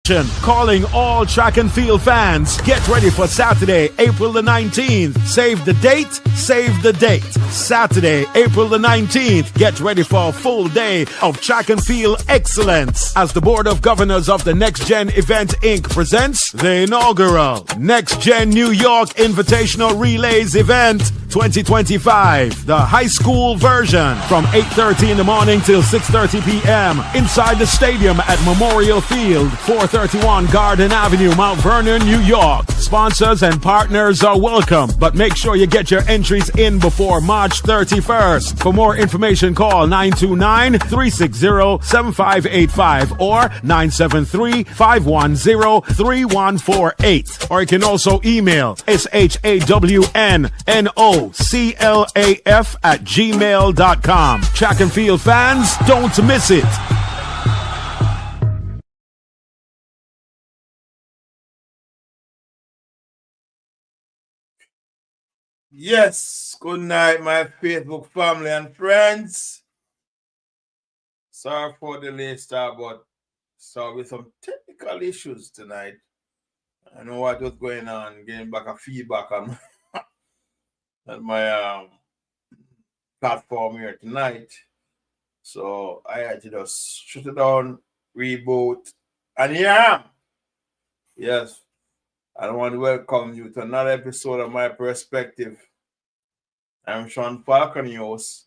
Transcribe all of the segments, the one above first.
Calling all track and field fans. Get ready for Saturday, April the 19th. Save the date, save the date. Saturday, April the 19th. Get ready for a full day of track and field excellence as the Board of Governors of the Next Gen Event Inc. presents the inaugural Next Gen New York Invitational Relays Event 2025. The high school version from 8:30 in the morning till 6:30 p.m. inside the stadium at Memorial Field, 431 Garden Avenue, Mount Vernon, New York. Sponsors and partners are welcome, but make sure you get your entries in before March 31st. For more information, call 929-360-7585 or 973-510-3148. Or you can also email shawnoclaf@gmail.com. Track and field fans, don't miss it. Yes, good night, my Facebook family and friends. Sorry for the late start, but sorry with some technical issues tonight. I know what was going on, getting back a feedback on my platform here tonight. So I had to just shut it down, reboot, and here I am. Yes, I want to welcome you to another episode of My Perspective. I'm Sean Falcon, your host,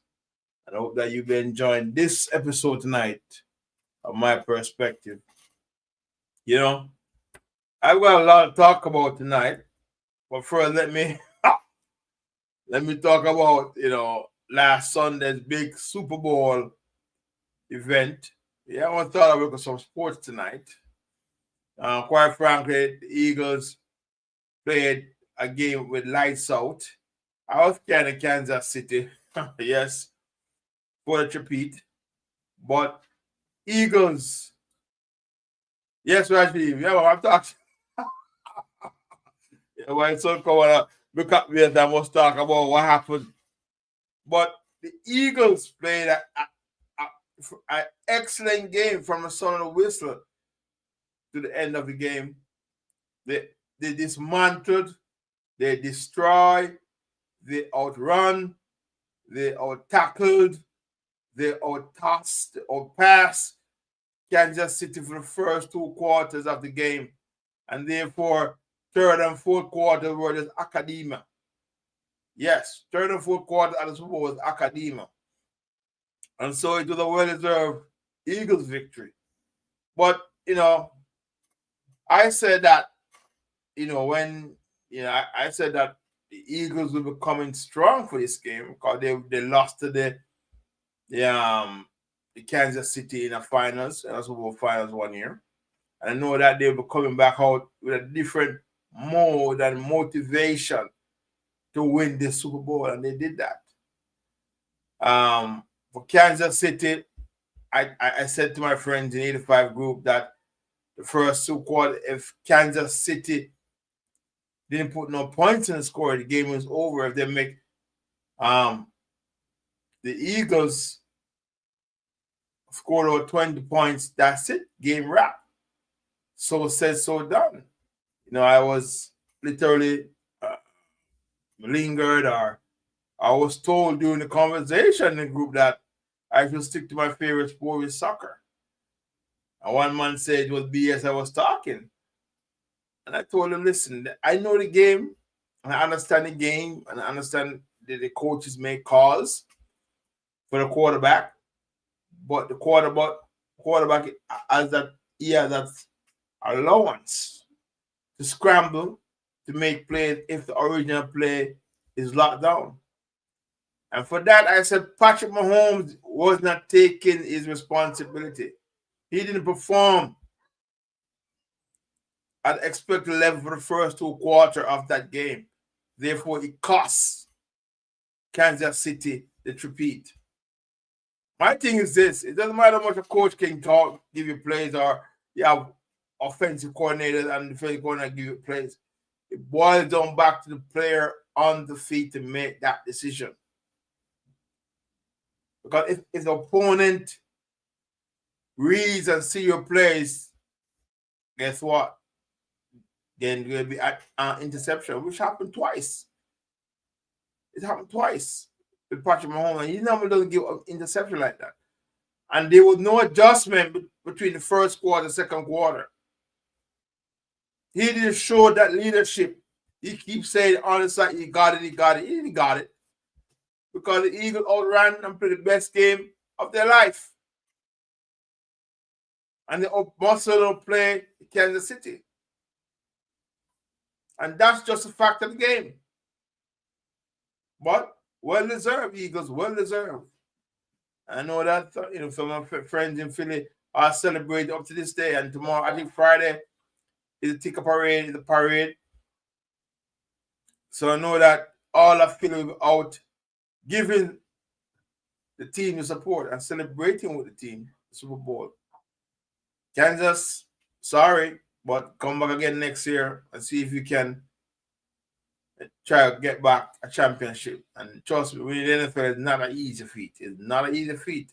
and I hope that you've been enjoying this episode tonight of My Perspective. You know, I've got a lot to talk about tonight, but first let me talk about, last Sunday's big Super Bowl event. Yeah, I want to talk about some sports tonight. Quite frankly, the Eagles played a game with lights out. I was kind of Kansas City, yes, for the repeat. But Eagles, yes, Rajdeep, yeah, I'm talking. Yeah, when son come on, look at me and I must talk about what happened. But the Eagles played an excellent game from the sound of the whistle to the end of the game. They dismantled, they destroyed, they outrun, they out-tackled, they out-tossed, out-passed Kansas City for the first two quarters of the game. And therefore, third and fourth quarter were just academia. Yes, third and fourth quarter of the Super Bowl was academia. And so it was a well-deserved Eagles victory. But, I said that, I said that the Eagles will be coming strong for this game because they lost to the Kansas City in the finals, and Super Bowl finals 1 year. And I know that they'll be coming back out with a different mode and motivation to win this Super Bowl, and they did that. For Kansas City, I said to my friends in 85 group that the first two quarters, if Kansas City didn't put no points in the score, the game was over. If they make the Eagles scored over 20 points, that's it, game wrap. So said, so done. I was literally lingered, or I was told during the conversation in the group that I should stick to my favorite sport, with soccer. And one man said it was BS I was talking. And I told him, listen, I know the game, and I understand the game, and I understand that the coaches make calls for the quarterback, but the quarterback has that allowance to scramble, to make plays if the original play is locked down. And for that, I said Patrick Mahomes was not taking his responsibility. He didn't perform at expected level for the first two quarters of that game. Therefore, it costs Kansas City the repeat. My thing is this: it doesn't matter how much a coach can talk, give you plays, or you have offensive coordinators and defensive coordinator give you plays. It boils down back to the player on the feet to make that decision. Because if the opponent reads and see your plays guess what? Then there will be an interception, which happened twice. It happened twice with Patrick Mahomes, and he normally doesn't give an interception like that. And there was no adjustment between the first quarter and second quarter. He didn't show that leadership. He keeps saying on the side, he got it. He didn't got it. Because the Eagles outran and played the best game of their life. And they muscle play Kansas City. And that's just a fact of the game. But well-deserved, Eagles, well-deserved. I know that, some of my friends in Philly are celebrating up to this day. And tomorrow, I think Friday, is a ticker parade, is a parade. So I know that all of Philly will be out giving the team the support and celebrating with the team, the Super Bowl. Kansas, sorry, but come back again next year and see if you can try to get back a championship. And trust me, winning the NFL is not an easy feat. It's not an easy feat.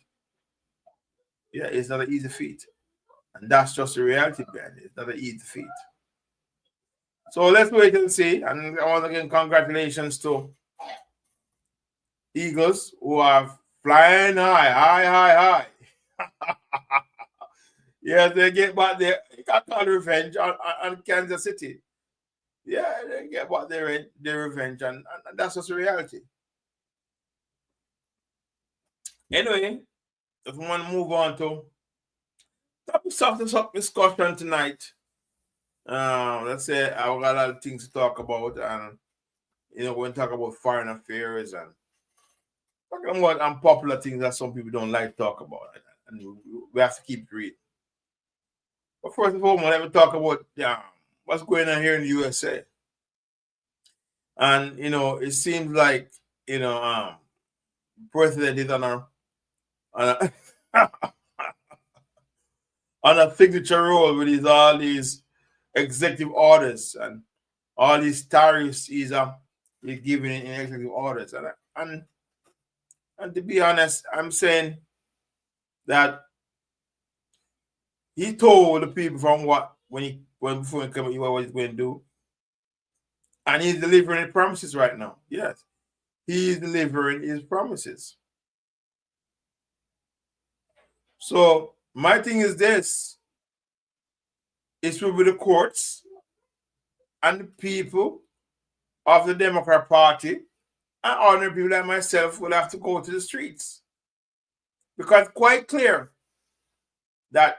Yeah, it's not an easy feat. And that's just the reality, Ben. It's not an easy feat. So let's wait and see. And once again, congratulations to Eagles who are flying high. Yes, they get back there. You got revenge on Kansas City. Yeah, they get back their revenge, and that's just the reality. Anyway, if we want to move on to topics of this discussion tonight, let's say I've got a lot of things to talk about, and we're going to talk about foreign affairs and talking about unpopular things that some people don't like to talk about, and we have to keep reading. But first of all, let me talk about what's going on here in the USA. And it seems like president is on a signature role with all these executive orders and all these tariffs he's giving in executive orders. And to be honest, I'm saying that he told the people from before he came, what he's going to do. And he's delivering his promises right now. Yes. He's delivering his promises. So my thing is this. It will be the courts and the people of the Democrat Party and ordinary people like myself will have to go to the streets. Because it's quite clear that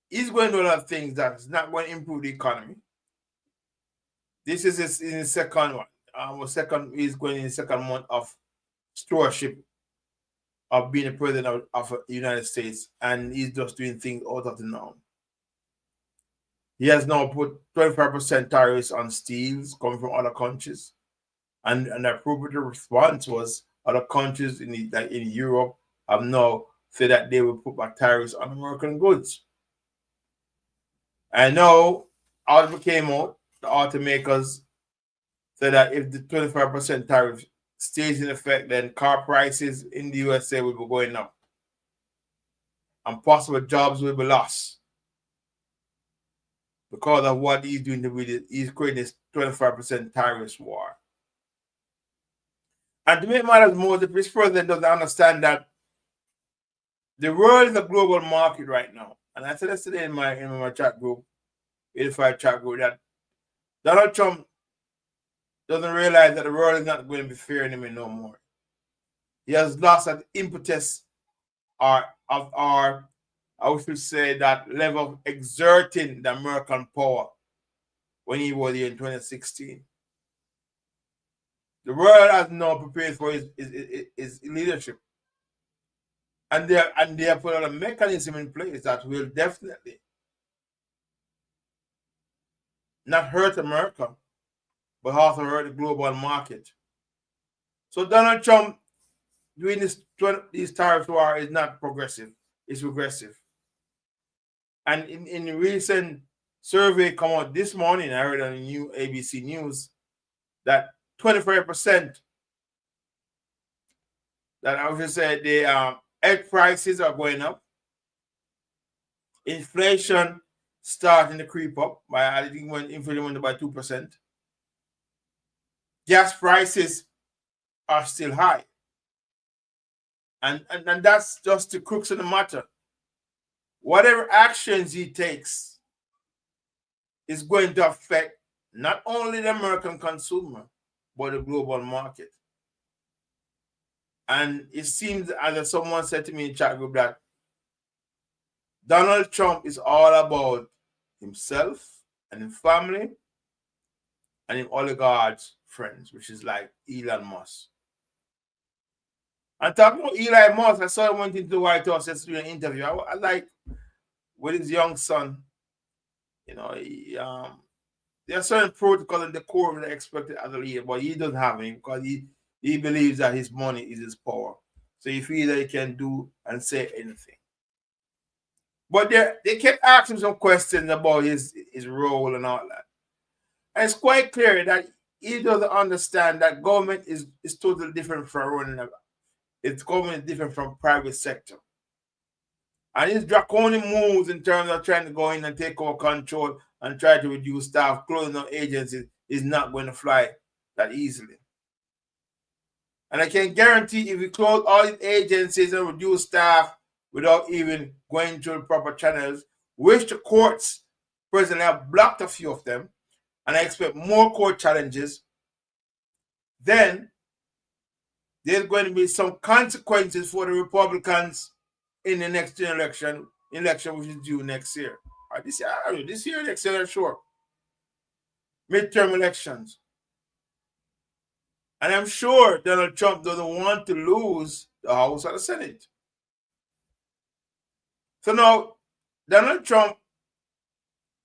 he's going to do a lot of things that's not going to improve the economy. This is in his second one. He's going in the second month of stewardship of being the president of the United States, and he's just doing things out of the norm. He has now put 25% tariffs on steels coming from other countries, and the appropriate response was other countries in Europe have now said that they will put back tariffs on American goods. I know article came out. The automakers said that if the 25% tariff stays in effect, then car prices in the USA will be going up. And possible jobs will be lost. Because of what he's doing with it, he's creating this 25% tariffs war. And to make matters more, the president doesn't understand that the world is a global market right now. And I said yesterday in my chat group, 85 chat group, that Donald Trump doesn't realize that the world is not going to be fair anymore no more. He has lost that impetus I should say that level of exerting the American power when he was here in 2016. The world has now prepared for his leadership. And they have put a mechanism in place that will definitely not hurt America, but also hurt the global market. So Donald Trump doing this tariff war is not progressive, it's regressive. And in a recent survey come out this morning, I heard on the new ABC News that 25% that I would say the egg prices are going up. Inflation starting to creep up. I think when inflation went up by 2%. Gas prices are still high. And that's just the crux of the matter. Whatever actions he takes is going to affect not only the American consumer, but the global market. And it seems, as someone said to me in chat group, that Donald Trump is all about himself and his family and his oligarchs' friends, which is like Elon Musk. And talking about Elon Musk, I saw him went into the White House yesterday in an interview. I like with his young son, you know, there are certain protocols and decorum that are expected as a leader, but he doesn't have any because he believes that his money is his power. So he feels that he can do and say anything. But they kept asking some questions about his role and all that. And it's quite clear that he doesn't understand that government is totally different from running. It's government is different from private sector. And his draconian moves in terms of trying to go in and take over control and try to reduce staff, closing down agencies is not going to fly that easily. And I can guarantee if we close all these agencies and reduce staff without even going through the proper channels, which the courts presently have blocked a few of them, and I expect more court challenges, then there's going to be some consequences for the Republicans in the next election which is due next year. Or this year, next year, sure. Midterm elections. And I'm sure Donald Trump doesn't want to lose the House or the Senate. So now, Donald Trump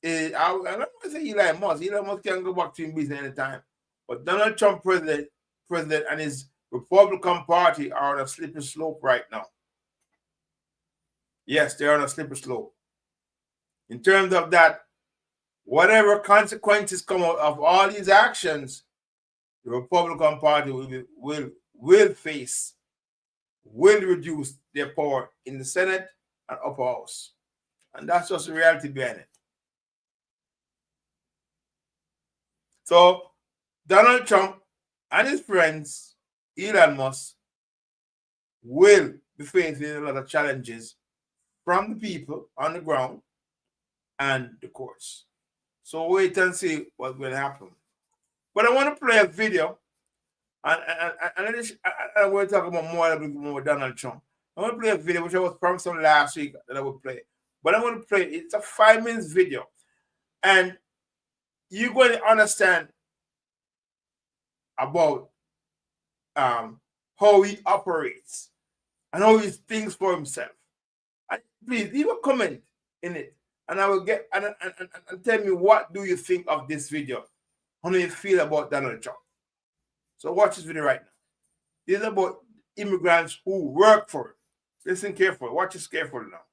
is, I don't want to say Elon Musk. Elon Musk can go back to his business anytime. But Donald Trump, president and his Republican Party are on a slippery slope right now. Yes, they're on a slippery slope. In terms of that, whatever consequences come out of all these actions, the Republican Party will face, will reduce their power in the Senate and upper house. And that's just the reality behind it. So Donald Trump and his friends, Elon Musk, will be facing a lot of challenges from the people on the ground and the courts. So wait and see what will happen. But I want to play a video, and I want to talk about more Donald Trump. I want to play a video which I was promised on last week that I would play. But I want to play it's a 5-minute video. And you're going to understand about how he operates and how he thinks for himself. And please leave a comment in it, and I will get and tell me what do you think of this video. How do you feel about Donald Trump? So watch this video right now. This is about immigrants who work for it. Listen carefully. Watch this carefully now.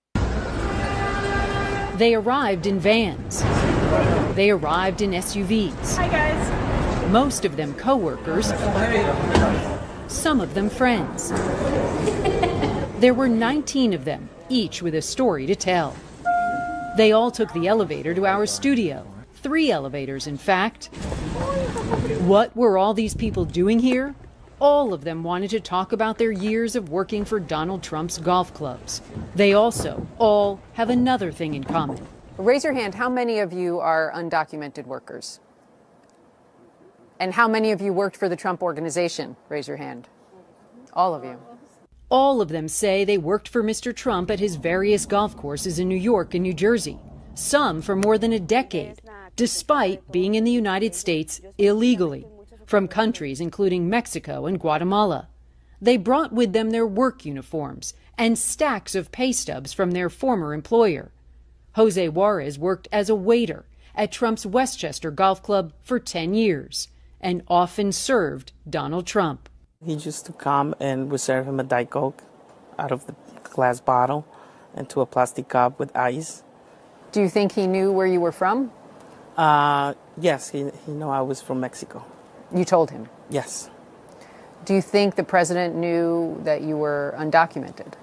They arrived in vans. They arrived in SUVs. Hi, guys. Most of them co-workers. Some of them friends. There were 19 of them, each with a story to tell. They all took the elevator to our studio. 3 elevators, in fact. What were all these people doing here? All of them wanted to talk about their years of working for Donald Trump's golf clubs. They also all have another thing in common. Raise your hand. How many of you are undocumented workers? And how many of you worked for the Trump Organization? Raise your hand. All of you. All of them say they worked for Mr. Trump at his various golf courses in New York and New Jersey, some for more than a decade, despite being in the United States illegally, from countries including Mexico and Guatemala. They brought with them their work uniforms and stacks of pay stubs from their former employer. Jose Juarez worked as a waiter at Trump's Westchester Golf Club for 10 years and often served Donald Trump. He used to come and we serve him a Diet Coke out of the glass bottle into a plastic cup with ice. Do you think he knew where you were from? Yes, he knew I was from Mexico. You told him? Yes. Do you think the president knew that you were undocumented?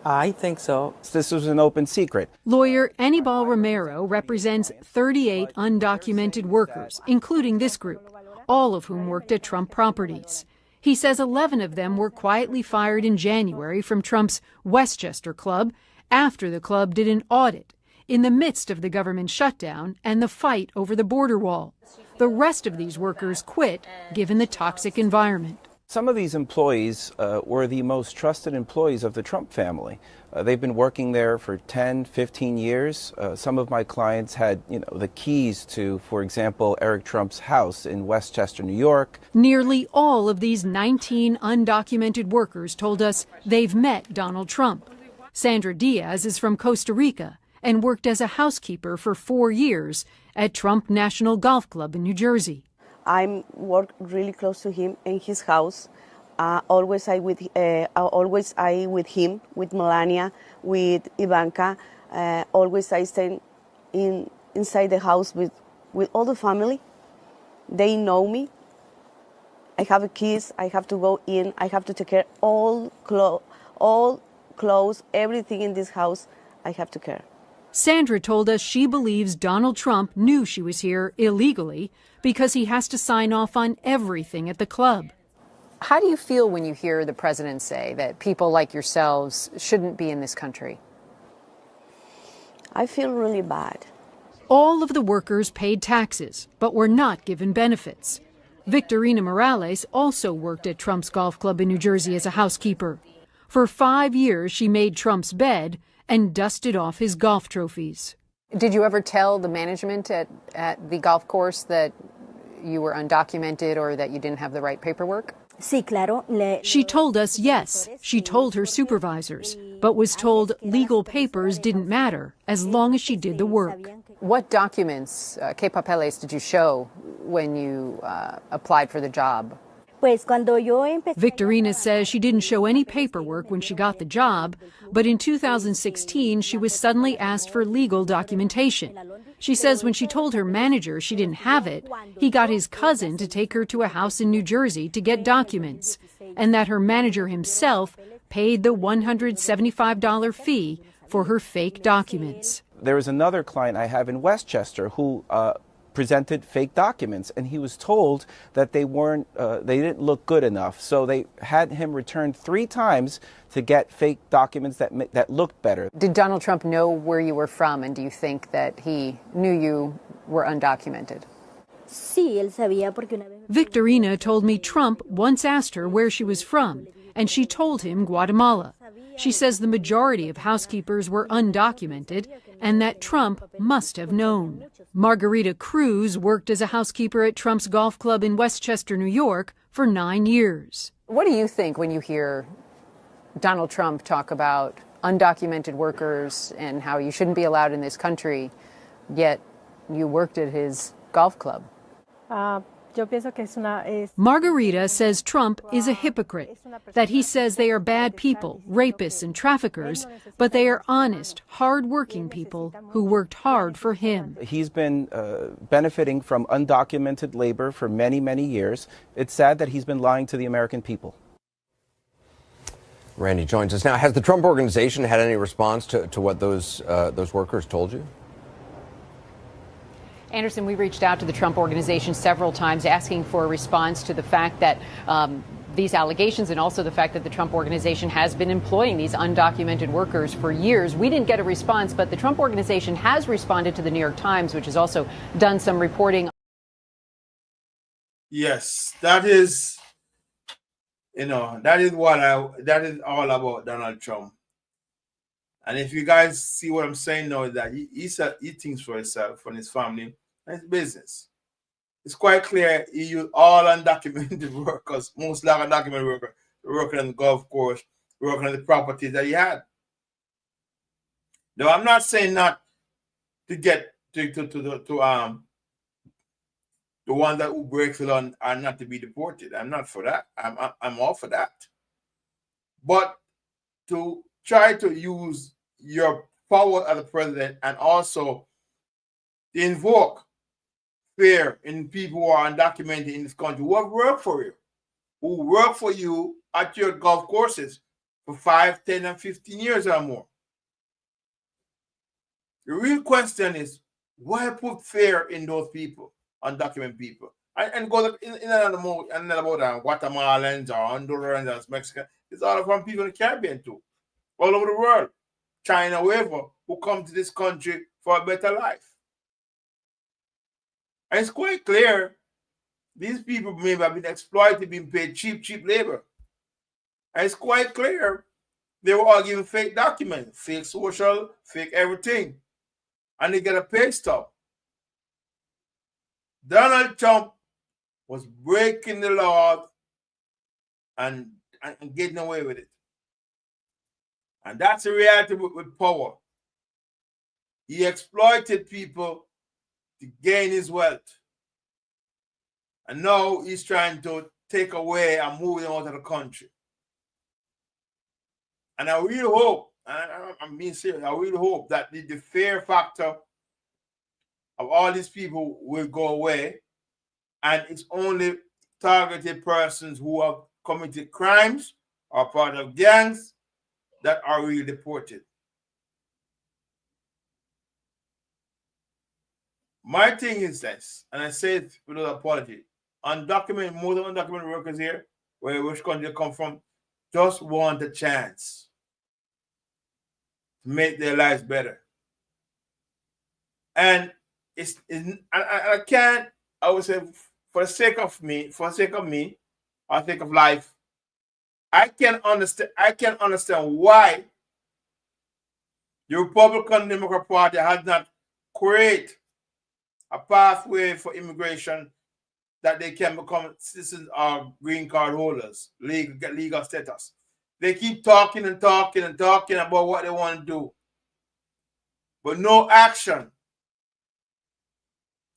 I think so. This was an open secret. Lawyer Anibal Romero represents 38 undocumented workers, including this group, all of whom worked at Trump Properties. He says 11 of them were quietly fired in January from Trump's Westchester Club after the club did an audit in the midst of the government shutdown and the fight over the border wall. The rest of these workers quit given the toxic environment. Some of these employees were the most trusted employees of the Trump family. They've been working there for 10, 15 years. Some of my clients had, the keys to, for example, Eric Trump's house in Westchester, New York. Nearly all of these 19 undocumented workers told us they've met Donald Trump. Sandra Diaz is from Costa Rica and worked as a housekeeper for 4 years at Trump National Golf Club in New Jersey. I work really close to him in his house. Always I with him, with Melania, with Ivanka. Always I stay inside the house with all the family. They know me. I have a keys. I have to go in. I have to take care all clothes, everything in this house. I have to care. Sandra told us she believes Donald Trump knew she was here illegally because he has to sign off on everything at the club. How do you feel when you hear the president say that people like yourselves shouldn't be in this country? I feel really bad. All of the workers paid taxes, but were not given benefits. Victorina Morales also worked at Trump's golf club in New Jersey as a housekeeper. For 5 years, she made Trump's bed and dusted off his golf trophies. Did you ever tell the management at the golf course that you were undocumented or that you didn't have the right paperwork? She told us yes. She told her supervisors, but was told legal papers didn't matter as long as she did the work. What documents, ¿qué papeles did you show when you applied for the job? Victorina says she didn't show any paperwork when she got the job, but in 2016 she was suddenly asked for legal documentation. She says when she told her manager she didn't have it, he got his cousin to take her to a house in New Jersey to get documents, and that her manager himself paid the $175 fee for her fake documents. There was another client I have in Westchester who presented fake documents, and he was told that they didn't look good enough. So they had him returned 3 times to get fake documents that looked better. Did Donald Trump know where you were from, and do you think that he knew you were undocumented? Victorina told me Trump once asked her where she was from, and she told him Guatemala. She says the majority of housekeepers were undocumented and that Trump must have known. Margarita Cruz worked as a housekeeper at Trump's golf club in Westchester, New York for 9 years. What do you think when you hear Donald Trump talk about undocumented workers and how you shouldn't be allowed in this country, yet you worked at his golf club? Margarita says Trump is a hypocrite, that he says they are bad people, rapists and traffickers, but they are honest, hard-working people who worked hard for him. He's been benefiting from undocumented labor for many, many years. It's sad that he's been lying to the American people. Randy joins us now. Has the Trump Organization had any response to what those workers told you? Anderson, we reached out to the Trump Organization several times asking for a response to the fact that these allegations and also the fact that the Trump Organization has been employing these undocumented workers for years. We didn't get a response, but the Trump Organization has responded to the New York Times, which has also done some reporting. Yes, that is, that is all about Donald Trump. And if you guys see what I'm saying now, is that he thinks for himself and his family and his business. It's quite clear he used all undocumented workers, most undocumented workers, working on the golf course, working on the properties that he had. Now, I'm not saying not to get to the ones that who break the law are not to be deported. I'm not for that. I'm all for that. But to try to use your power as a president and also invoke fear in people who are undocumented in this country who have worked for you, who work for you at your golf courses, for 5, 10, and 15 years or more. The real question is, why put fear in those people, undocumented people? And go in another mode, Guatemalans or Hondurans or Mexicans. It's all from people in the Caribbean too, all over the world, China, wherever, who come to this country for a better life. And it's quite clear these people may have been exploited, being paid cheap labor. And it's quite clear they were all given fake documents, fake social, fake everything. And they get a pay stub. Donald Trump was breaking the law and getting away with it. And that's the reality with power. He exploited people to gain his wealth. And now he's trying to take away and move them out of the country. And I really hope, and I'm being serious, I really hope that the fear factor of all these people will go away, and it's only targeted persons who have committed crimes or part of gangs that are really deported. My thing is this, and I say it without apology, undocumented, more than undocumented workers here, which country they come from, just want a chance to make their lives better. And I can't, I would say, for the sake of me, or sake of life, I can understand why the Republican Democrat Party has not created a pathway for immigration that they can become citizens or green card holders, legal status. They keep talking about what they want to do, but no action.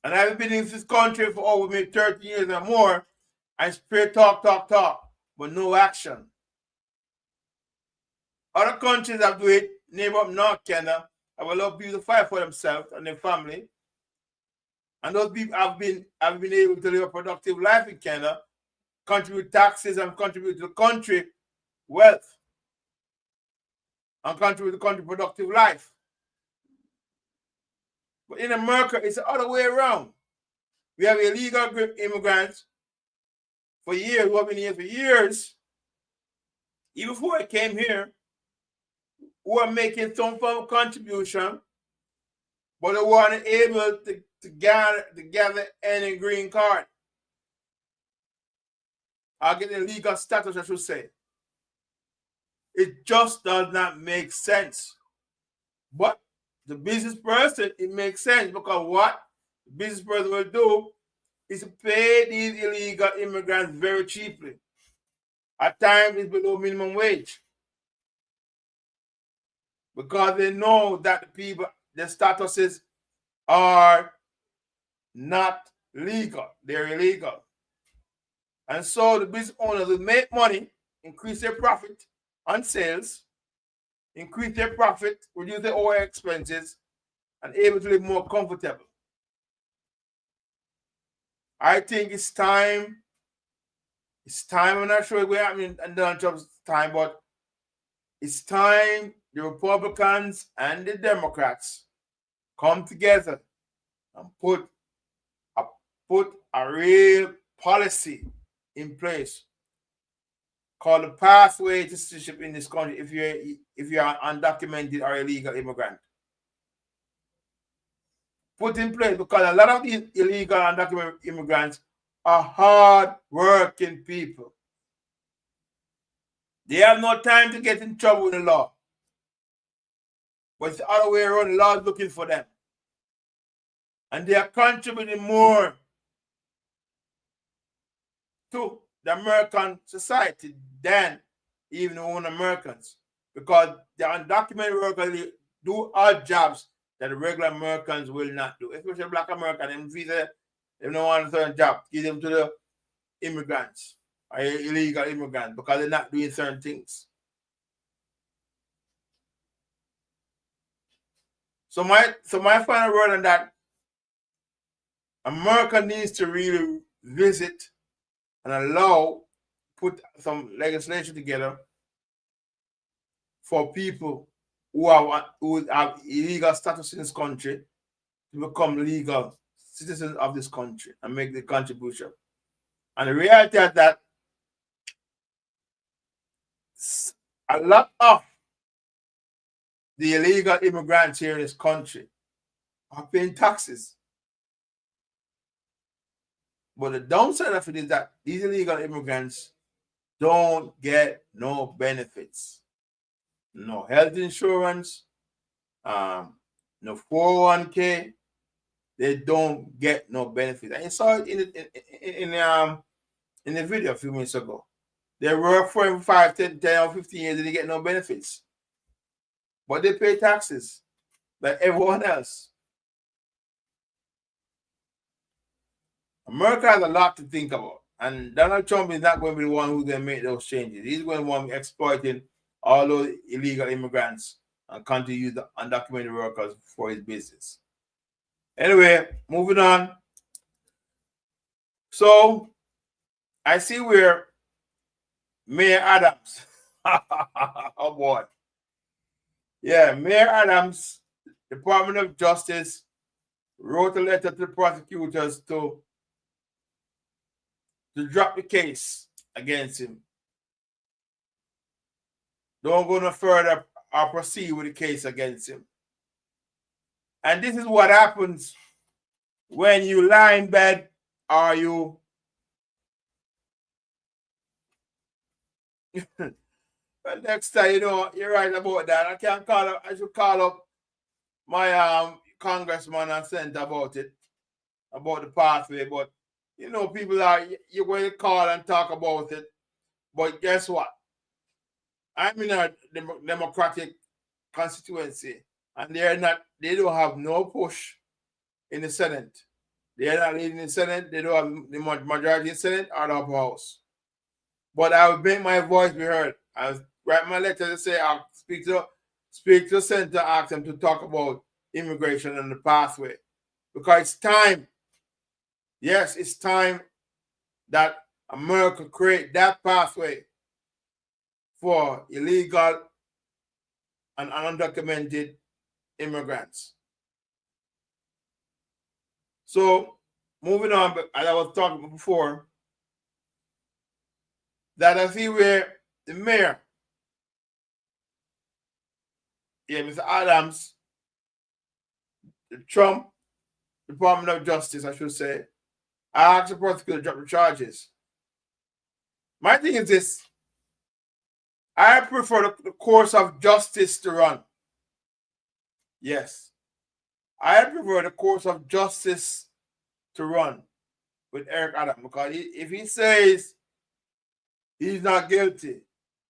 And I've been in this country for over maybe 30 years or more, and straight talk, but no action. Other countries have do it, neighbor up North Canada, have a lot of people to fight for themselves and their family. And those people have been able to live a productive life in Canada, contribute taxes and contribute to the country wealth, and contribute to the country productive life. But in America, it's the other way around. We have illegal immigrants for years, who have been here for years, even before I came here, who are making some form of contribution, but they weren't able to gather any green card. I'll get a legal status, I should say. It just does not make sense. But the business person, it makes sense, because what the business person will do is to pay these illegal immigrants very cheaply. At times, it's below minimum wage. Because they know that the people, their statuses are not legal, they're illegal. And so the business owners will make money, increase their profit on sales, increase their profit, reduce their overhead expenses, and able to live more comfortable. I think it's time, I'm not sure where I'm in Donald Trump's time, but it's time the Republicans and the Democrats come together and put a real policy in place called the pathway to citizenship in this country if you're an undocumented or illegal immigrant. Put in place, because a lot of these illegal undocumented immigrants are hard-working people. They have no time to get in trouble with the law. But it's the other way around, the law is looking for them. And they are contributing more to the American society than even their own Americans. Because the undocumented workers do odd jobs that the regular Americans will not do. Especially Black Americans, they don't want a certain job. Give them to the immigrants, or illegal immigrants, because they're not doing certain things. So my final word on that, America needs to really visit and put some legislation together for people who have illegal status in this country to become legal citizens of this country and make the contribution. And the reality is that a lot of the illegal immigrants here in this country are paying taxes. But the downside of it is that these illegal immigrants don't get no benefits. No health insurance, no 401k. They don't get no benefits. And you saw it in the video a few minutes ago. They work for 5, 10, or 15 years and they get no benefits. But they pay taxes like everyone else. America has a lot to think about. And Donald Trump is not going to be the one who's going to make those changes. He's going to want to be exploiting all those illegal immigrants and continue to use the undocumented workers for his business. Anyway, moving on. So, I see where Mayor Adams, oh boy. Yeah, Mayor Adams, Department of Justice, wrote a letter to the prosecutors to drop the case against him. Don't go no further or proceed with the case against him. And this is what happens when you lie in bed or you well, next time, you know, you're right about that. I should call up my congressman and senator about it, about the pathway. But you know, people you're going to call and talk about it. But guess what? I'm in a Democratic constituency, and they don't have no push in the Senate. They're not leading the Senate. They don't have the majority in the Senate or the upper house. But I will make my voice be heard. I'll write my letter to say I'll speak to the senator, ask them to talk about immigration and the pathway. Because it's time. Yes, it's time that America create that pathway for illegal and undocumented immigrants. So, moving on, but as I was talking before, that I see where the mayor, Mr. Adams, the Trump Department of Justice, I should say, asked the prosecutor to drop the charges. My thing is this. I prefer the course of justice to run. Yes. I prefer the course of justice to run with Eric Adams, because if he says he's not guilty,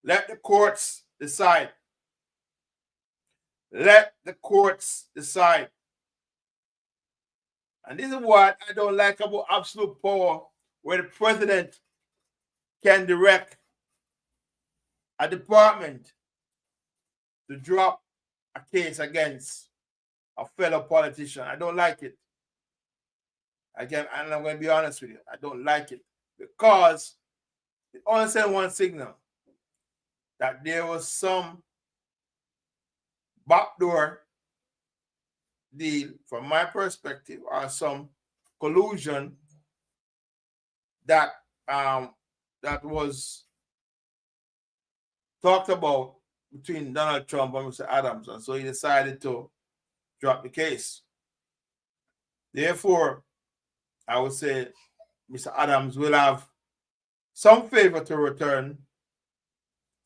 let the courts decide. Let the courts decide. And this is what I don't like about absolute power, where the president can direct a department to drop a case against a fellow politician. I don't like it. And I'm going to be honest with you. I don't like it, because it only sent one signal, that there was some backdoor deal, from my perspective, or some collusion that was talked about between Donald Trump and Mr. Adams, and so he decided to drop the case. Therefore, I would say Mr. Adams will have some favor to return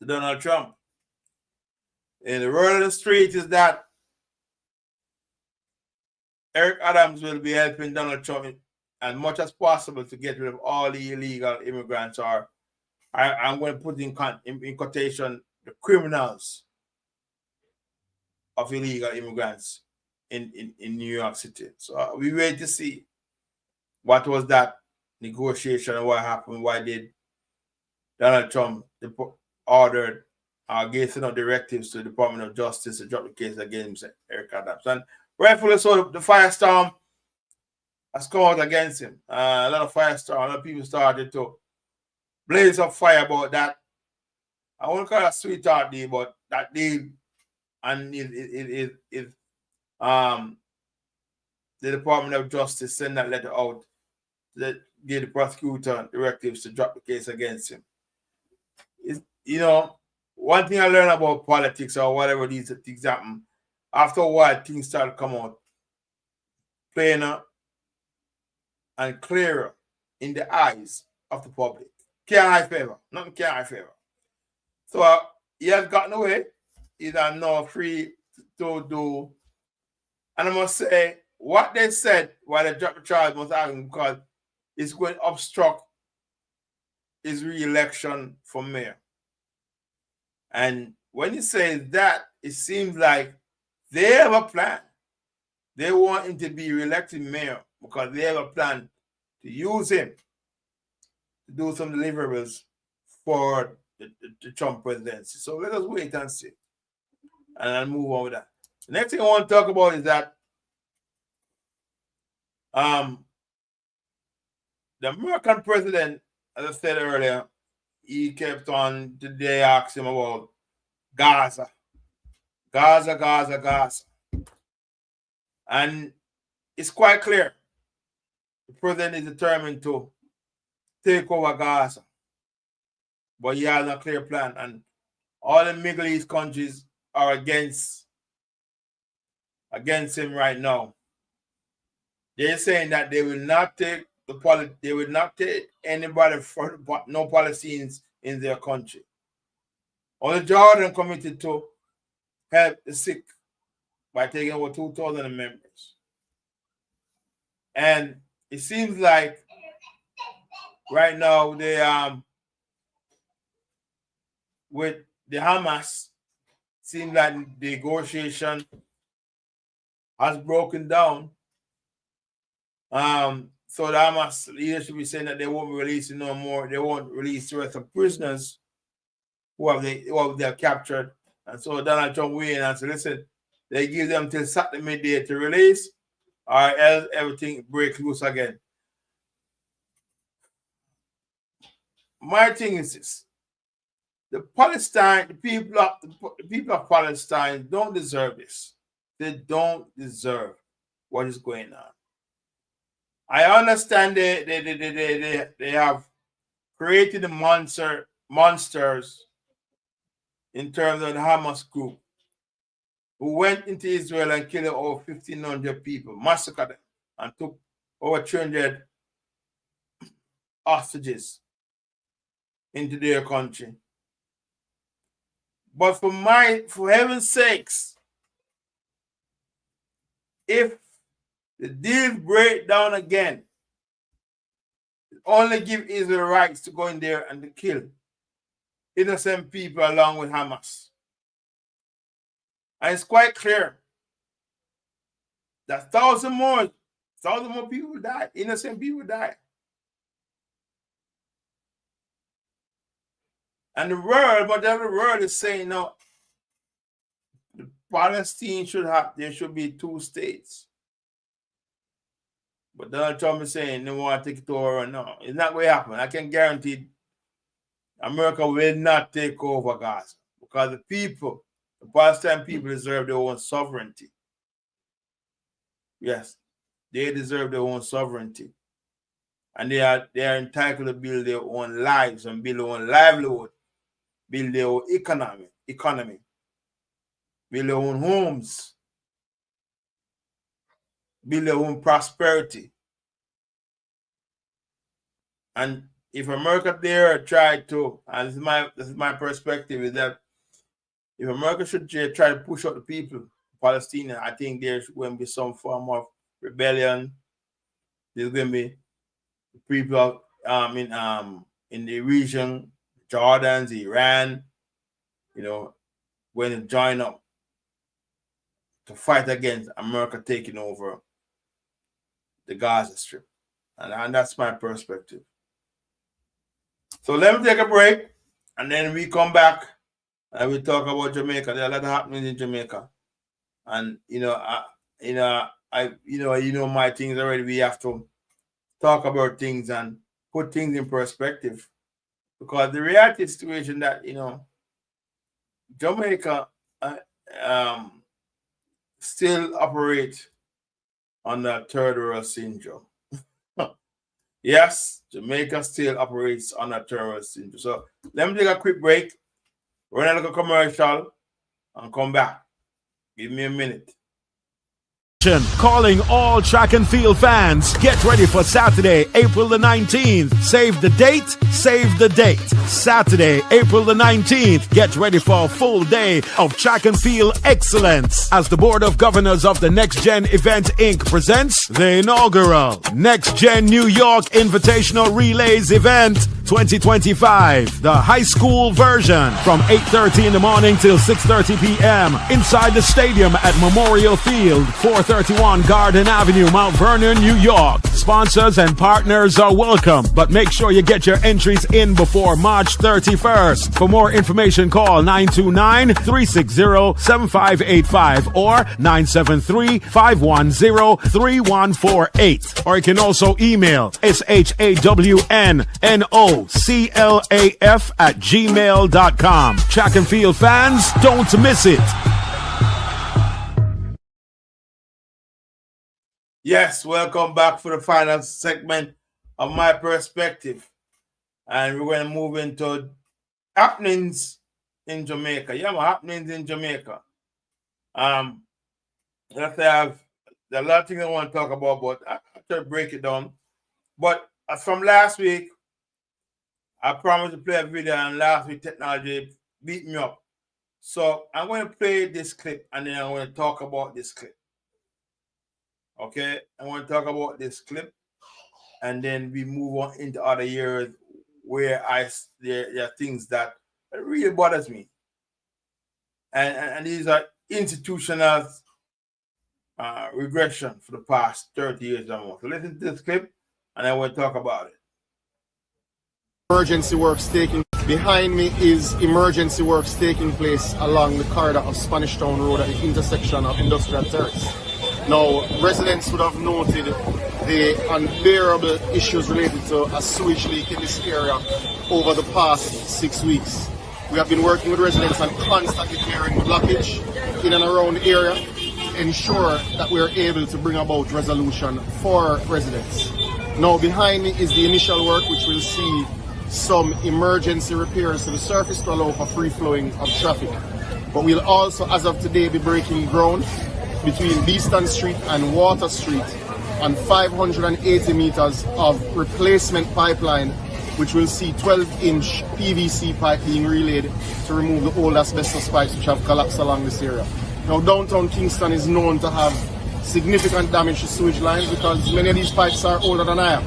to Donald Trump. And the word of the street is that Eric Adams will be helping Donald Trump as much as possible to get rid of all the illegal immigrants, or I'm going to put in quotation, the criminals of illegal immigrants in New York City. So we wait to see what was that negotiation and what happened. Why did Donald Trump ordered gave some directives to the Department of Justice to drop the case against Eric Adams? And rightfully so, the firestorm has come out against him. A lot of firestorm, a lot of people started to blaze up fire about that. I won't call it a sweetheart deal, but that deal, and the Department of Justice sent that letter out that gave the prosecutor directives to drop the case against him. One thing I learned about politics or whatever these things happen, after a while, things start to come out plainer and clearer in the eyes of the public. Can't hide favor. Nothing can't hide favor. So he has gotten away. He's now free to do. And I must say, what they said while they dropped the charge was arguing because it's going to obstruct his re-election for mayor. And when he says that, it seems like they have a plan. They want him to be re-elected mayor because they have a plan to use him to do some deliverables for the Trump presidency. So let us wait and see. And I'll move on with that. The next thing I want to talk about is that the American president, as I said earlier, he kept on today asking him about Gaza. Gaza. And it's quite clear the president is determined to take over Gaza. But he has a clear plan. And all the Middle East countries are against him right now. They're saying that they will not take anybody for no Palestinians in their country. Only Jordan committed to help the sick by taking over 2,000 members. And it seems like right now they with the Hamas, seems like the negotiation has broken down. So the Hamas leadership is saying that they won't be releasing no more. They won't release the rest of prisoners who they have captured. And so Donald Trump weighed in and said, listen, they give them till Saturday midday to release, or else everything breaks loose again. My thing is this. The people of Palestine don't deserve this. They don't deserve what is going on. I understand they have created the monsters in terms of the Hamas group who went into Israel and killed over 1,500 people, massacred them, and took over 300 hostages into their country. But for heaven's sakes, if the deal break down again, only give Israel rights to go in there and to kill innocent people along with Hamas. And it's quite clear that 1,000 more people die, innocent people die. And the world, much of the world is saying now, Palestine there should be 2 states. But Donald Trump is saying they want to take it over. No, it's not going to happen. I can guarantee America will not take over Gaza because the Palestinian people deserve their own sovereignty. Yes, they deserve their own sovereignty. And they are entitled to build their own lives and build their own livelihood, build their own economy, build their own homes, build their own prosperity. And if America there tried to, and this is my perspective, is that if America should try to push out the people, Palestine, I think there's going to be some form of rebellion. There's going to be people in the region, Jordan, Iran, going to join up to fight against America taking over the Gaza Strip. And that's my perspective. So let me take a break, and then we come back and we talk about Jamaica. There are a lot of happenings in Jamaica. And my things already. We have to talk about things and put things in perspective. Because the reality situation that, Jamaica still operate under third world syndrome. Yes, Jamaica still operates under third world syndrome. So let me take a quick break, run a little commercial, and come back. Give me a minute. Calling all track and field fans. Get ready for Saturday, April the 19th. Save the date, save the date. Saturday, April the 19th. Get ready for a full day of track and field excellence as the Board of Governors of the Next Gen Event Inc. presents the inaugural Next Gen New York Invitational Relays Event 2025. The high school version from 8:30 in the morning till 6:30 p.m. inside the stadium at Memorial Field, 431 Garden Avenue, Mount Vernon, New York. Sponsors and partners are welcome, but make sure you get your entries in before March 31st. For more information, call 929-360-7585 or 973-510-3148. Or you can also email shawnoclaf@gmail.com. Track and field fans, don't miss it. Yes, welcome back for the final segment of My Perspective. And we're going to move into happenings in Jamaica. Yeah, happenings in Jamaica. Let's have a lot of things I want to talk about, but I have to break it down. But from last week, I promised to play a video, and last week technology beat me up. So I'm going to play this clip, and then I'm going to talk about this clip. Okay, I want to talk about this clip, and then we move on into other areas where there are things that really bothers me, and these are institutional regression for the past 30 years or more. So listen to this clip, and I want to talk about it. Emergency works taking behind me is emergency works taking place along the corridor of Spanish Town Road at the intersection of Industrial Terrace. Now, residents would have noted the unbearable issues related to a sewage leak in this area over the past 6 weeks. We have been working with residents on constantly clearing blockage in and around the area, ensure that we are able to bring about resolution for residents. Now, behind me is the initial work, which will see some emergency repairs to the surface to allow for free flowing of traffic. But we'll also, as of today, be breaking ground between Beeston Street and Water Street on 580 meters of replacement pipeline, which will see 12-inch PVC pipe being relayed to remove the old asbestos pipes which have collapsed along this area. Now, downtown Kingston is known to have significant damage to sewage lines because many of these pipes are older than I am.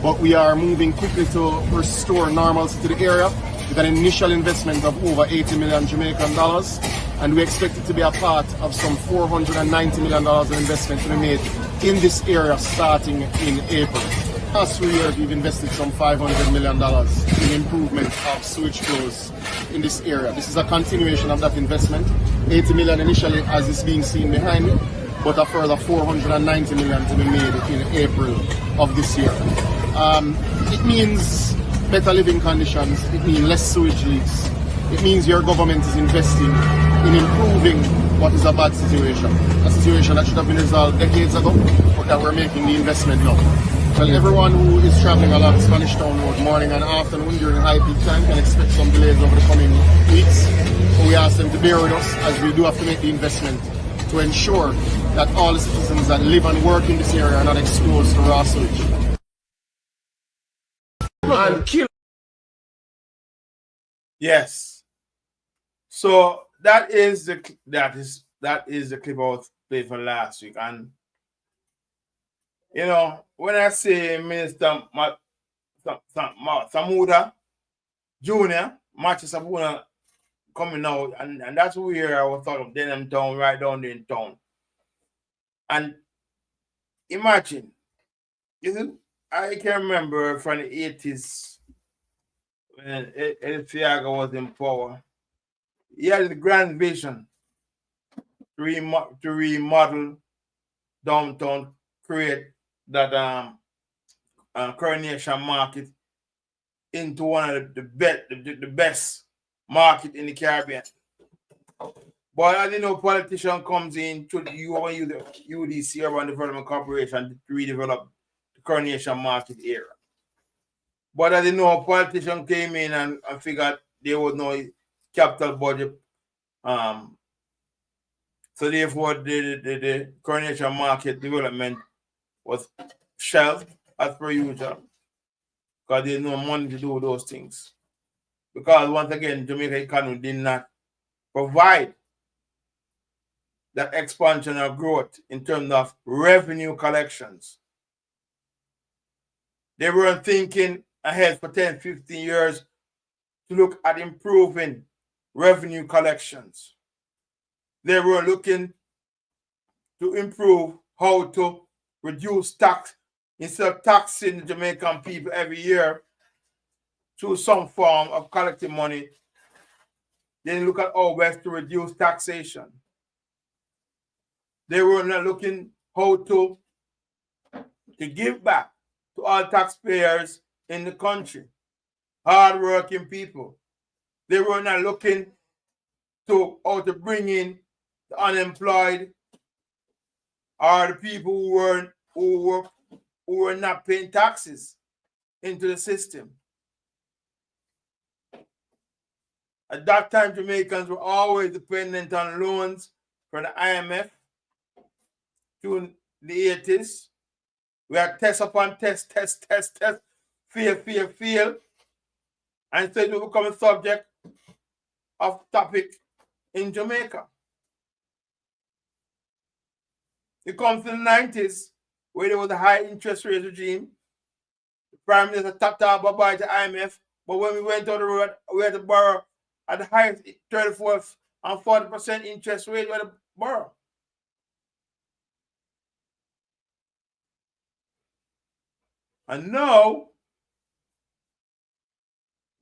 But we are moving quickly to restore normalcy to the area with an initial investment of over 80 million Jamaican dollars, and we expect it to be a part of some $490 million of investment to be made in this area starting in April. Last 3 years, we've invested some $500 million in improvement of sewage flows in this area. This is a continuation of that investment. 80 million initially, as is being seen behind me, but a further 490 million to be made in April of this year. It means better living conditions, it means less sewage leaks, it means your government is investing in improving what is a bad situation. A situation that should have been resolved decades ago, but that we're making the investment now. Well, everyone who is traveling along Spanish Town Road morning and afternoon during high peak time can expect some delays over the coming weeks. So we ask them to bear with us as we do have to make the investment to ensure that all the citizens that live and work in this area are not exposed to raw sewage. And kill. Yes. So that is the clip I was played from last week. And you know, when I say Minister Samuda Jr., Matthew Sabuna coming out, and that's where I was talking of Denham Town, right down there in town. And imagine, I can remember from the 80s when El Fiaga was in power. He had the grand vision to remodel downtown, create that Coronation Market into one of the best market in the Caribbean. But as you know, politician comes in to you when you the UDC, Urban Development Corporation, to redevelop the Coronation Market area. But as you know, a politician came in and figured there was no capital budget. So therefore, the Coronation Market development was shelved as per usual, because there's no money to do those things. Because once again, Jamaica economy did not provide that expansion of growth in terms of revenue collections. They weren't thinking ahead for 10, 15 years to look at improving revenue collections. They were looking to improve how to reduce tax. Instead of taxing the Jamaican people every year through some form of collecting money, they look at how best to reduce taxation. They were not looking how to give back to all taxpayers in the country, hard-working people. They were not looking to how to bring in the unemployed or the people who were not paying taxes into the system. At that time, Jamaicans were always dependent on loans from the IMF through the 80s. We had test upon test, fail. And so it will become a subject of topic in Jamaica. It comes to the 90s, where there was a high interest rate regime. The Prime Minister tapped out bye-bye to IMF, but when we went on the road, we had to borrow at the highest 34% and 40% interest rate. We had to borrow. And now,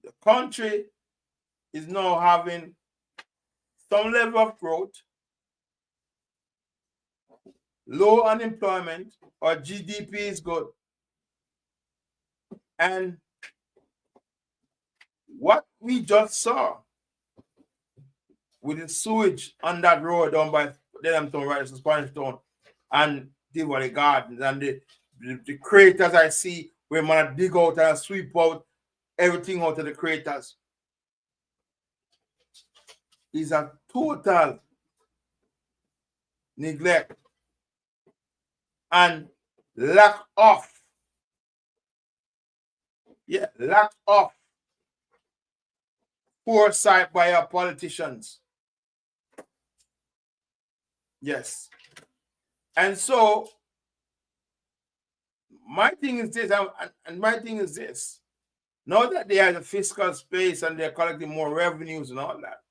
the country is now having some level of growth, low unemployment, or GDP is good. And what we just saw with the sewage on that road down by Denhamton, right, Spanish Town, and Tivoli Gardens, and the craters I see where man dig out and sweep out everything out of the craters is a total neglect and lack of foresight by our politicians. Yes. And so my thing is this, now that they have the fiscal space and they're collecting more revenues and all that,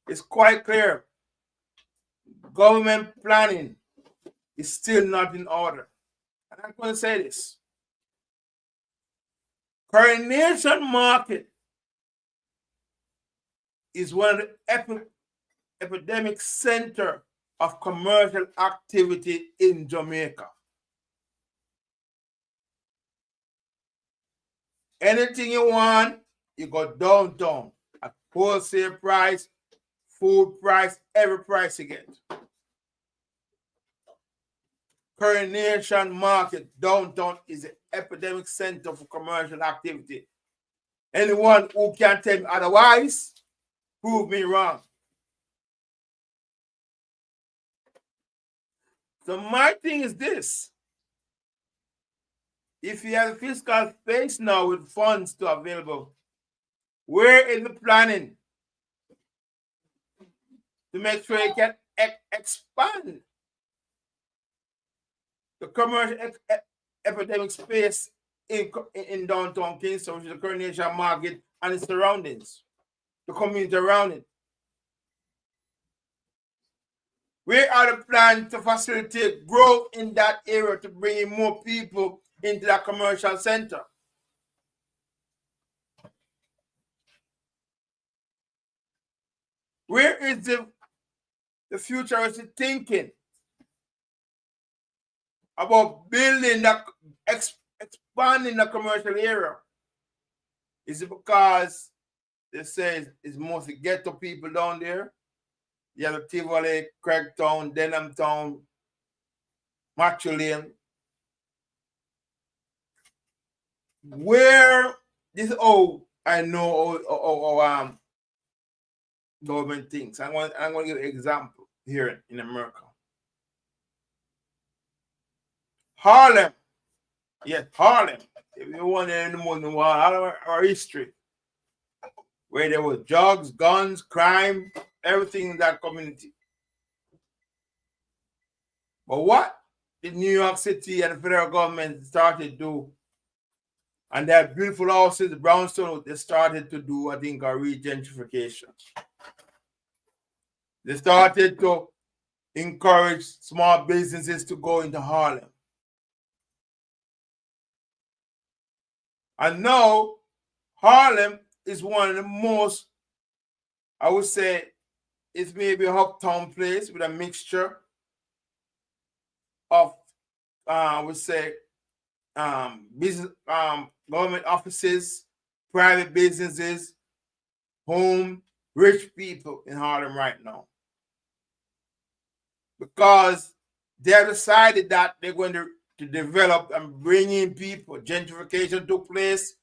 it's quite clear government planning is still not in order. And I'm going to say this. Coronation Market is one of the epidemic center of commercial activity in Jamaica. Anything you want, you go downtown at wholesale price, food price, every price you get. Coronation Market downtown is the epidemic center for commercial activity. Anyone who can tell me otherwise, prove me wrong. So my thing is this. If you have fiscal space now with funds to available, where is the planning to make sure you can expand the commercial epidemic space in downtown Kingston, which is the Coronation Market and its surroundings, the community around it? Where are the plans to facilitate growth in that area to bring in more people into that commercial center? Where is the futuristic thinking about building that, expanding the commercial area? Is it because they say it's mostly ghetto people down there. You have the Tivoli, Craigtown, Denham Town, Matthew Lane. Where this I know government thinks. I'm going to give an example here in America. Harlem. Yes, Harlem. If you want to know our history, where there was drugs, guns, crime, everything in that community. But what did New York City and the federal government started to do? And they had beautiful houses, brownstone, they started to do, I think, a re-gentrification. They started to encourage small businesses to go into Harlem. And now, Harlem is one of the most, I would say, it's maybe a uptown place with a mixture of, I would say, business, government offices, private businesses, home, rich people in Harlem right now. Because they have decided that they're going to develop and bring in people. Gentrification took place,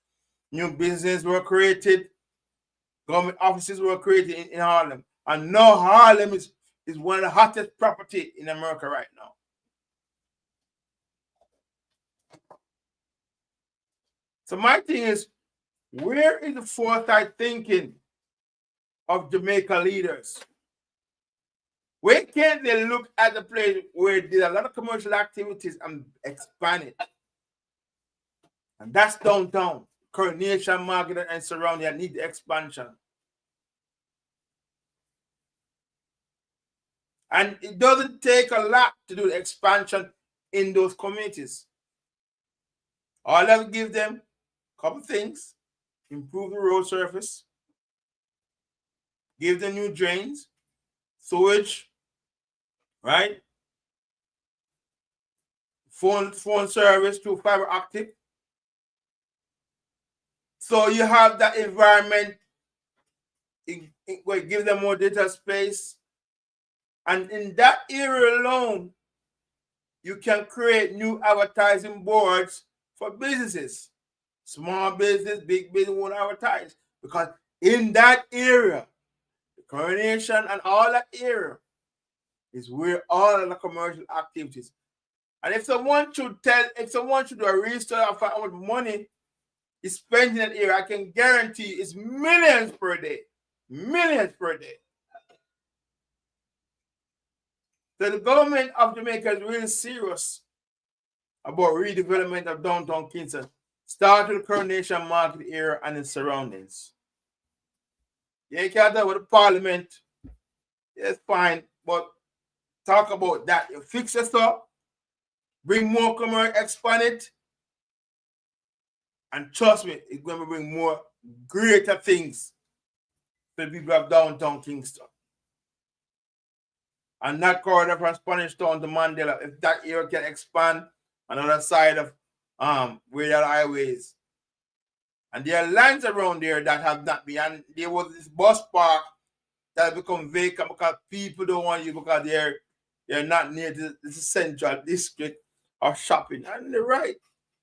new businesses were created, government offices were created in Harlem. And now Harlem is one of the hottest property in America right now. So my thing is, where is the foresight thinking of Jamaica leaders? Where can't they look at the place where there's a lot of commercial activities and expand it? And that's downtown, Coronation Market and surrounding. I need the expansion. And it doesn't take a lot to do the expansion in those communities. All I will give them a couple things: improve the road surface, give them new drains, sewage, right? Phone service through fiber optic. So you have that environment, it give them more data space. And in that area alone, you can create new advertising boards for businesses. Small business, big business won't advertise. Because in that area, the Coronation and all that area is where all of the commercial activities. And if someone should do a research of how much money is spent in that area, I can guarantee it's millions per day. Millions per day. So the government of Jamaica is really serious about redevelopment of downtown Kingston. Start with the Coronation Market area and its surroundings. Yeah, you can't talk about the parliament. It's fine, but talk about that. You fix this up, bring more commerce, expand it, and trust me, it's going to bring more greater things for the people of downtown Kingston. And that corridor from Spanish Town to Mandela, if that area can expand on the other side of where there are highways. And there are lands around there that have not been. And there was this bus park that has become vacant because people don't want you because they're not near the central district or shopping. And they're right.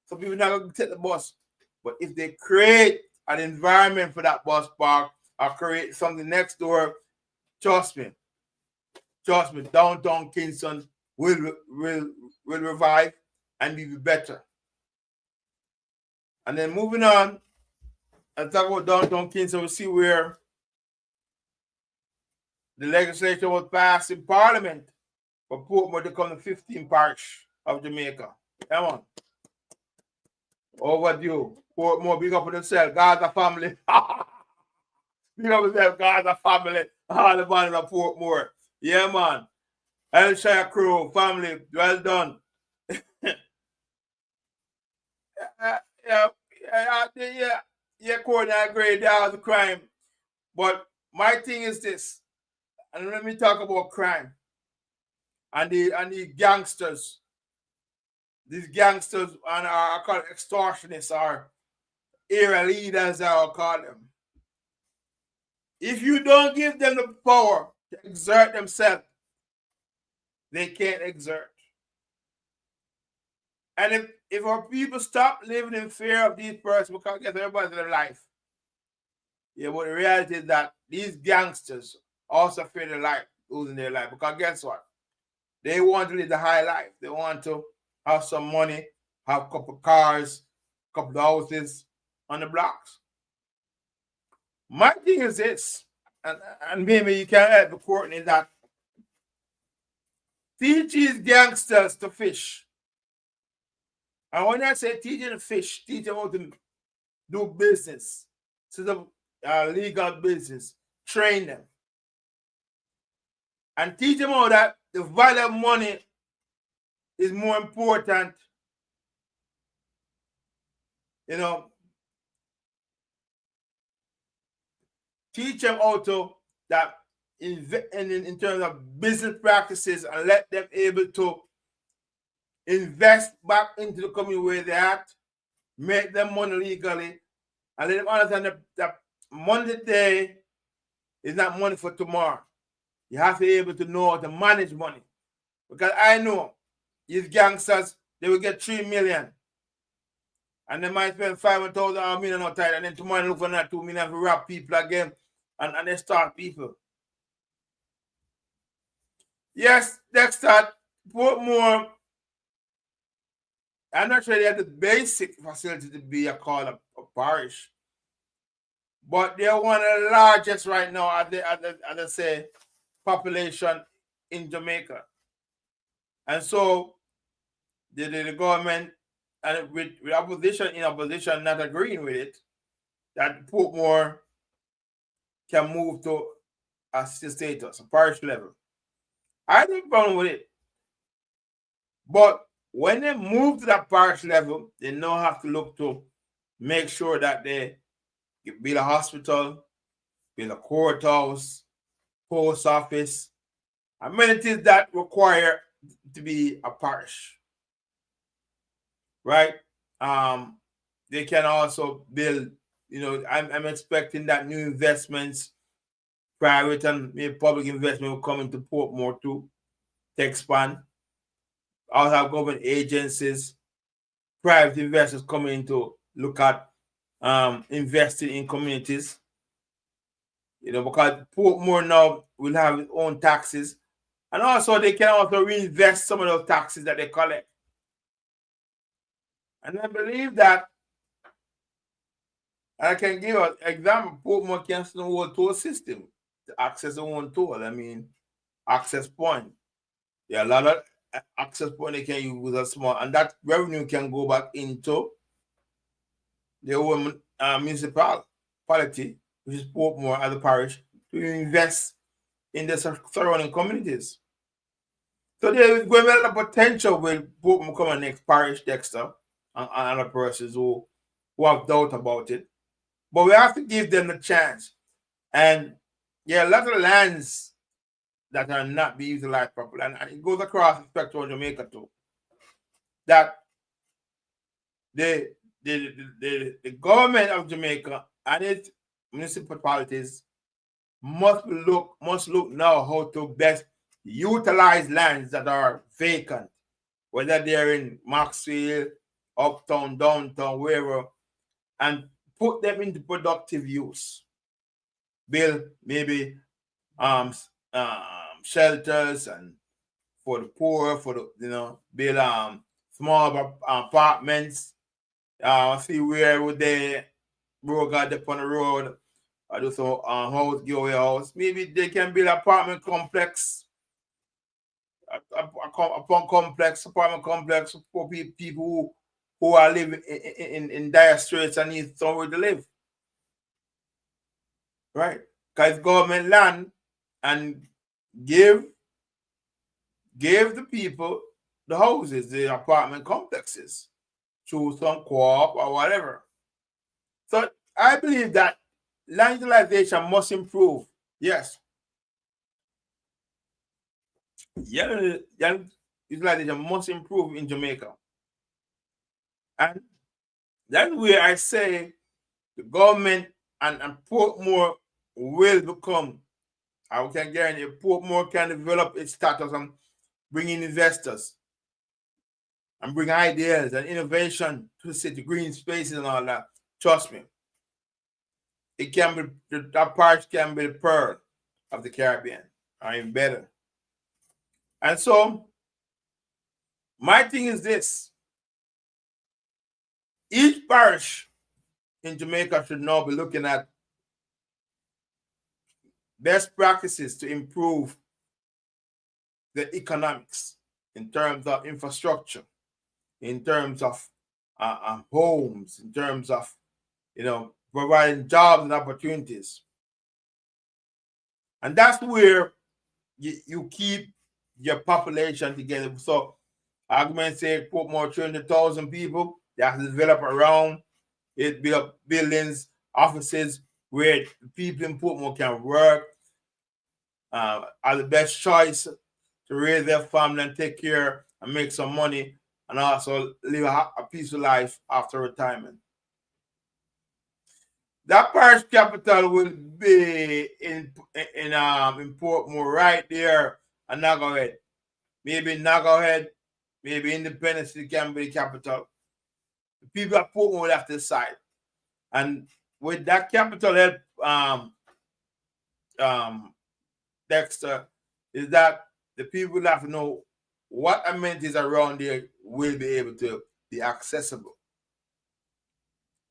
So people are not going to take the bus. But if they create an environment for that bus park or create something next door, trust me, downtown Kingston will revive and be better. And then moving on, and talk about downtown Kingston, we see where the legislation was passed in Parliament for Portmore to become the 15th parish of Jamaica. Come on. Overdue. Portmore, big up for themselves. Gaza family. Big up themselves, Gaza family. All the man of Portmore. Yeah, man. Elshire Crew family, well done. Courtney, I agree, that was a crime. But my thing is this, and let me talk about crime and the gangsters. These gangsters and I call it extortionists or area leaders, I will call them. If you don't give them the power to exert themselves, they can't exert. And if our people stop living in fear of these persons, because get everybody their life. Yeah, but the reality is that these gangsters also fear their life, losing their life. Because guess what? They want to live the high life. They want to have some money, have a couple of cars, a couple of houses on the blocks. My thing is this, and maybe you can help the court in that. Teach these gangsters to fish. And when I say teach them to fish, teach them how to do business, so the legal business, train them. And teach them how that the value of money is more important. You know, teach them how to that in terms of business practices, and let them able to invest back into the community where they're at, make them money legally, and let them understand that money today is not money for tomorrow. You have to be able to know how to manage money. Because I know these gangsters, they will get 3 million. And they might spend 500,000 or $1 million outside, and then tomorrow look for another 2 million to rob people again, and they start people. Yes, Dexter, Portmore, I'm not sure they have the basic facility to be called a parish, but they're one of the largest right now, as they say, population in Jamaica. And so the government, and with opposition in opposition not agreeing with it, that Portmore can move to a status, a parish level. I don't have a problem with it. But when they move to that parish level, they now have to look to make sure that they build a hospital, build a courthouse, post office, amenities that require to be a parish. Right? They can also build, you know, I'm expecting that new investments, private and maybe public investment will come into Portmore too, to expand. Also have government agencies, private investors coming in to look at investing in communities. You know, because Portmore now will have its own taxes. And also they can also reinvest some of those taxes that they collect. And I believe that, I can give an example, Portmore can still hold toll system to access the own toll. I mean, access point. There are a lot of access point they can use with a small, and that revenue can go back into the own municipality, which is Portmore as a parish, to invest in the surrounding communities. So there is going to be a lot of potential when Portmore come next parish, Dexter, and other persons who have doubt about it. But we have to give them the chance. And there are a lot of lands that are not being utilized properly. And it goes across the spectrum of Jamaica too. That the government of Jamaica and its municipalities must look now how to best utilize lands that are vacant, whether they're in Maxfield, uptown, downtown, wherever, and put them into productive use. Build maybe shelters and for the poor, for the, you know, build small apartments. See where would they road up on the road, or do some house, giveaway house. Maybe they can build apartment complex, apartment complex for people who are living in dire straits and need somewhere to live. Right? Because government land, and give the people the houses, the apartment complexes, through some co-op or whatever. So I believe that land utilization must improve. Yes. Land utilization must improve in Jamaica. And that's where I say the government and Portmore will become, I can guarantee, Portmore can develop its status and bring in investors and bring ideas and innovation to the city, green spaces and all that. Trust me, it can be, that part can be the pearl of the Caribbean, or even better. And so, my thing is this: each parish in Jamaica should now be looking at best practices to improve the economics in terms of infrastructure, in terms of homes, in terms of, providing jobs and opportunities. And that's where you keep your population together. So, arguments say Portmore 300,000 people, they have to develop around it, build up buildings, offices where people in Portmore can work, are the best choice to raise their family and take care and make some money, and also live a peaceful life after retirement. That parish capital will be in Portmore, right there at Nagahead. Maybe Nagahead, maybe Independence City can be the capital. The people at Portmore will have to decide. And with that capital help, Dexter, is that the people will have to know what amenities around there will be able to be accessible.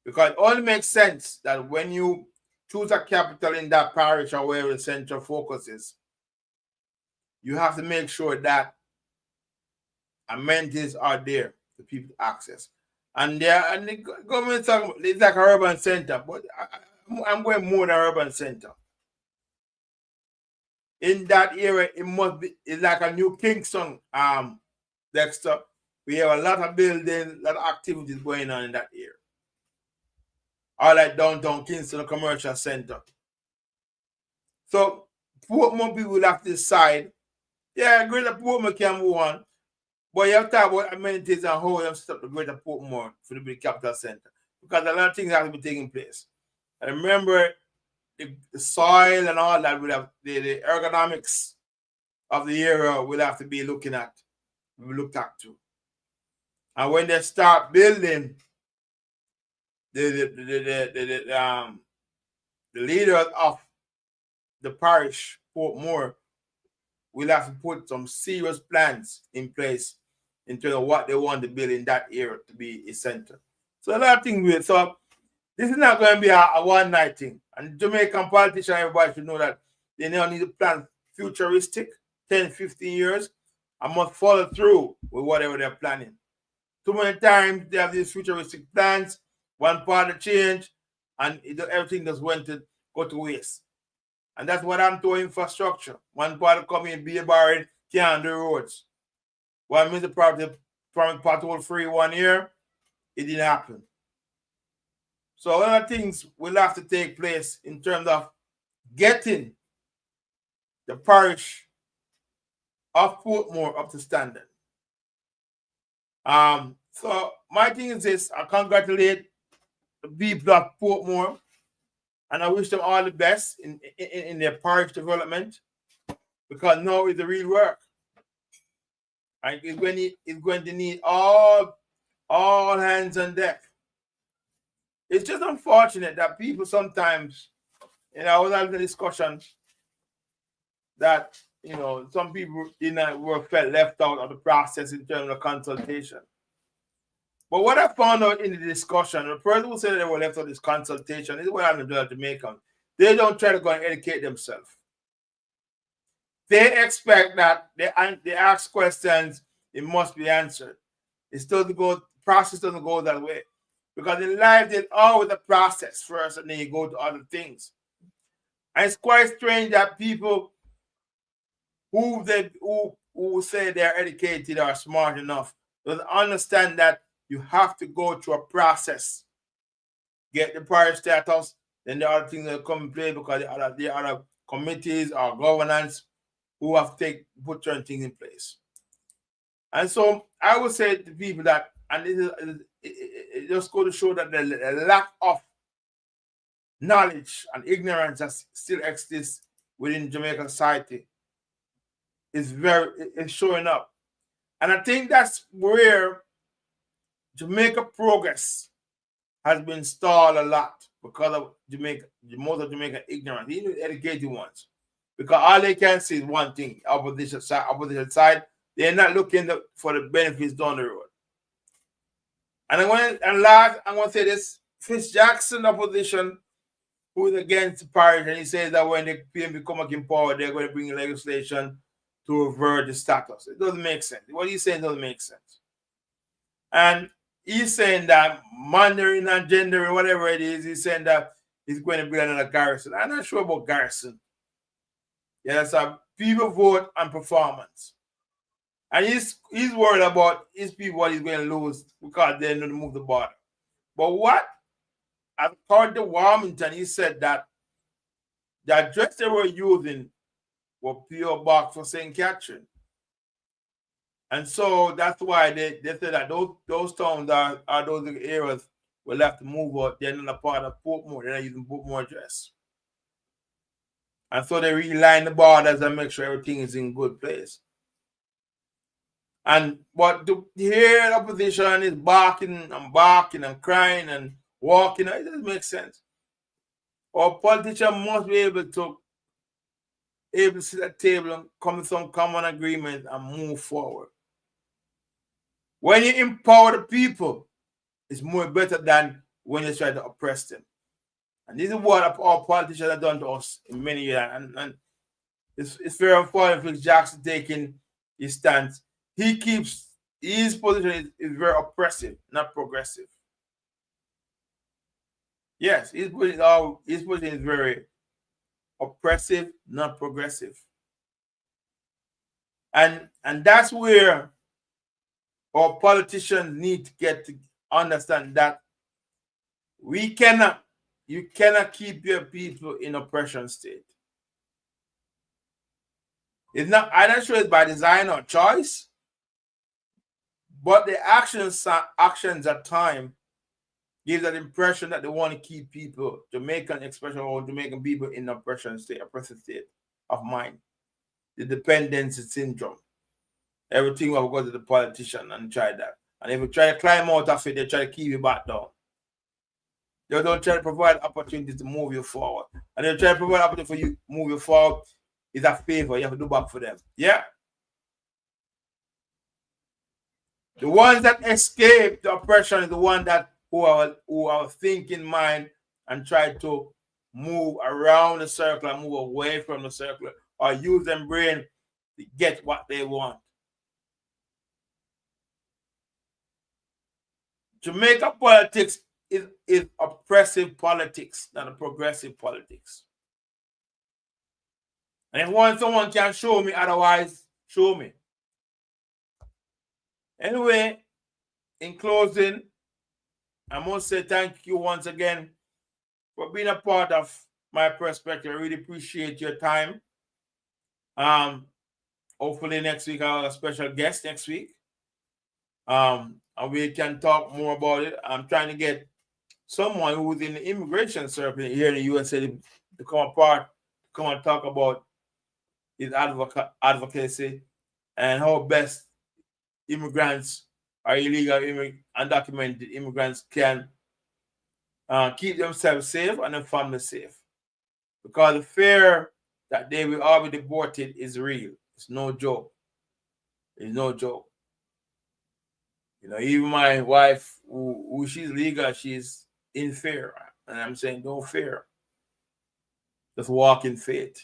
Because it only makes sense that when you choose a capital in that parish or where the central focus is, you have to make sure that amenities are there for people to access. And the government is talking about, it's like an urban center, but I'm going more than urban center. In that area, it's like a new Kingston, Dexter. We have a lot of buildings, a lot of activities going on in that area. Or like downtown Kingston Commercial Center. So Portmore people will have to decide, Greater Portmore can move on, but you have to talk about amenities and how you have set up the Greater Portmore for the big capital center. Because a lot of things have to be taking place. And remember, the soil and all that will have the ergonomics of the area will have to be looked at to. And when they start building, the leader of the parish, Portmore, will have to put some serious plans in place in terms of what they want to build in that area to be a center. So a lot of things so this is not going to be a one-night thing. And Jamaican politicians, everybody should know that they now need to plan futuristic, 10, 15 years, and must follow through with whatever they're planning. Too many times they have these futuristic plans, one part of change, and everything just went to go to waste. And that's what I'm doing infrastructure. One part come in, be barred, can't do roads. One means the project from pothole free 1 year, it didn't happen. So a lot of things will have to take place in terms of getting the parish of Portmore up to standard. So my thing is this: I congratulate the people of Portmore, and I wish them all the best in their parish development, because now is the real work. And it's going to need all hands on deck. It's just unfortunate that people sometimes, I was having a discussion that, some people felt left out of the process in terms of consultation. But what I found out in the discussion, the person who said they were left out of this consultation, this is what I'm doing to Jamaica. They don't try to go and educate themselves. They expect that they ask questions, it must be answered. The process doesn't go that way. Because in life, there's always a process first, and then you go to other things. And it's quite strange that people who say they're educated or smart enough don't understand that you have to go through a process. Get the parish status, then the other things will come in play, because the other committees or governance who have to put certain things in place. And so I would say to people that, and it just goes to show that the lack of knowledge and ignorance that still exists within Jamaican society is showing up. And I think that's where Jamaica progress has been stalled a lot because of most of Jamaican ignorance, even the educated ones. Because all they can see is one thing, opposition side. They're not looking for the benefits down the road. And I'm going to say this, Fitz Jackson opposition, who is against the parish, and he says that when the PNP come back in power, they're going to bring legislation to revert the status. It doesn't make sense. What he's saying doesn't make sense. And he's saying that Mandarin and gender, whatever it is, he's saying that he's going to build another garrison. I'm not sure about garrison. Yes, people vote on performance. And he's worried about his people what he's going to lose because they're going to move the border. But what? According to Warmington, he said that the address they were using were P.O. Box for St. Catherine. And so that's why they said that those towns are those areas will have to move out. They're not a part of Portmore. They're not using Portmore address. And so they reline the borders and make sure everything is in good place. And but to hear the opposition is barking and crying and walking, it doesn't make sense. Our politicians must be able to sit at the table and come to some common agreement and move forward. When you empower the people, it's more better than when you try to oppress them. And this is what our politicians have done to us in many years. And it's very unfortunate for Jackson taking his stance. He keeps his position is very oppressive, not progressive. Yes, his position is very oppressive, not progressive. And that's where our politicians need to get to understand that you cannot keep your people in oppression state. I'm not sure it's by design or choice, but the actions at times give that impression that they want to keep people, Jamaican especially, or Jamaican people in oppressive state of mind. The dependency syndrome. Everything will go to the politician and try that. And if you try to climb out of it, they try to keep you back down. They don't try to provide opportunities to move you forward. And they try to provide opportunity for you to move you forward is a favor you have to do back for them. Yeah. The ones that escape the oppression is the one who are thinking mind and try to move around the circle and move away from the circle or use their brain to get what they want. Jamaica politics is oppressive politics, not a progressive politics. And if someone can show me otherwise, show me. Anyway, in closing, I must say thank you once again for being a part of my perspective. I really appreciate your time. Hopefully next week I'll have a special guest next week. And we can talk more about it. I'm trying to get someone who's in the immigration circle here in the USA to come and talk about his advocacy and how best immigrants or illegal undocumented immigrants can keep themselves safe and their family safe. Because the fear that they will all be deported is real. It's no joke. It's no joke. You know, even my wife, who she's legal, she's in fear. And I'm saying, don't fear. Just walk in faith.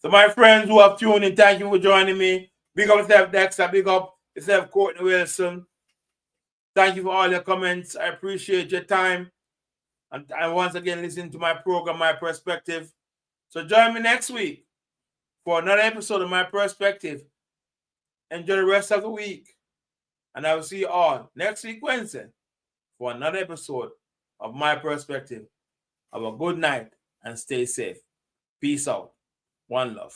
So my friends who have tuned in, thank you for joining me. Big up yourself, Dexter. Big up yourself, Courtney Wilson. Thank you for all your comments. I appreciate your time. And once again, listen to my program, My Perspective. So join me next week for another episode of My Perspective. Enjoy the rest of the week. And I will see you all next week, Wednesday, for another episode of My Perspective. Have a good night and stay safe. Peace out. One love.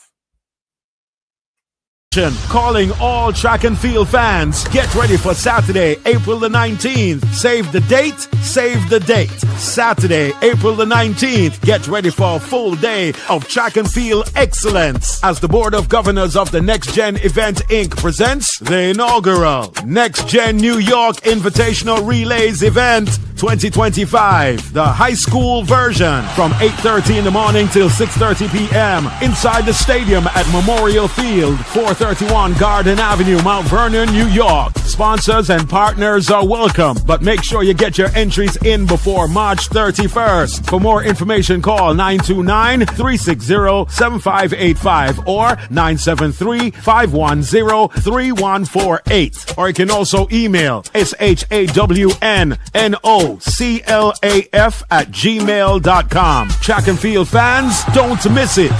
Calling all track and field fans. Get ready for Saturday, April the 19th. Save the date, save the date. Saturday, April the 19th. Get ready for a full day of track and field excellence as the Board of Governors of the Next Gen Event Inc. presents the inaugural Next Gen New York Invitational Relays Event 2025, the high school version, from 8:30 in the morning till 6:30 p.m. inside the stadium at Memorial Field, 431 Garden Avenue, Mount Vernon, New York. Sponsors and partners are welcome, but make sure you get your entries in before March 31st. For more information, call 929-360-7585 or 973-510-3148. Or you can also email shawnoclaf@gmail.com. Track and field fans, don't miss it.